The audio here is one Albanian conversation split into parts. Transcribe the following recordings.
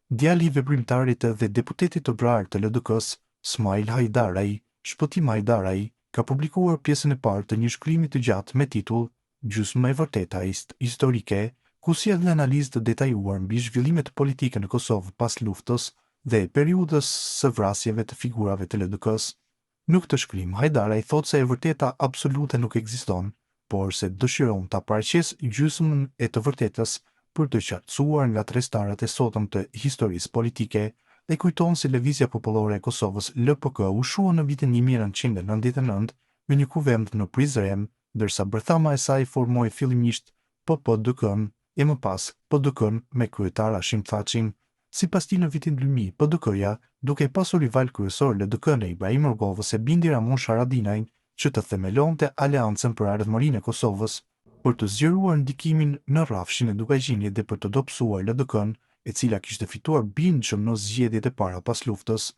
Djali i veprimtarit dhe deputetit të vrarë të LDK-s, Smail Hajdaraj, Shpëtim Hajdaraj, ka publikuar pjesën e parë të një shkrimi të gjatë me titull Gjysma e vërteta historike, ku sjell një analizë të detajuar mbi zhvillimet politike në Kosovë pas luftës dhe periudhës së vrasjeve të figurave të LDK-s. Në këtë shkrim, Hajdaraj thotë se e vërteta absolute nuk ekziston, por se dëshiron ta paraqesë gjysmën e të vërtetës për të qartësuar nga trestarët e sotëm të historisë politike dhe kujton se Lëvizja Popullore e Kosovës LPK u shua në vitin 1999 me një kuvend në Prizren, ndërsa bërthama e saj formoi fillimisht PPDK-n e më pas PDK-n me kryetar Hashim Thaçin. Sipas tij në vitin 2000, PDK-ja, duke pasur rival kryesor LDK-n e Ibrahim Rgovës e bindi Ramon Haradinajin që të themelonte aleancën për ardhmërinë e Kosovës për të zgjeruar ndikimin në rrafshin e Dukajqinit dhe për të dobësuar LDK-n, e cila kishte fituar bindshëm në zgjedhjet e para pas luftës.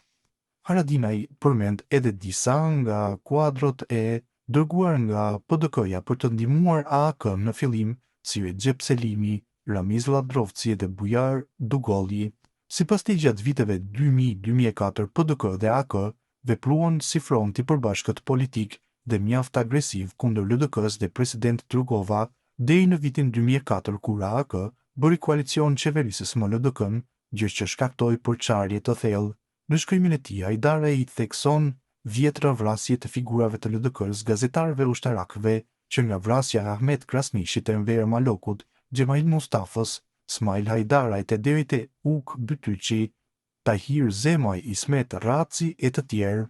Haradinaj përmend edhe disa nga kuadrot e dërguar nga PDK-ja për të ndihmuar AAK-n në fillim, si Recep Selimi, Ramiz Ladrovci dhe Bujar Dugolli. Sipas tij, gjatë viteve 2000-2004, PDK dhe AAK vepruan si fronti përbashkët politik dhe mjaft agresiv kundër LDK-s dhe president Rugova deri në vitin 2004 kur AAK bëri koalicion qeverisës me LDK-n, gjë që shkaktoi përçarje të thellë. Në shkrimin e tij, Hajdaraj i thekson vjetra vrasje të figurave të LDK-s, gazetarëve ushtarakëve, që nga vrasja e Ahmet Krasnishit të Enver Malokut, Gjemail Mustafës, Smail Hajdarajt deri te Uk Bytyqi, Tahir Zemaj, Ismet Raci e të tjerë.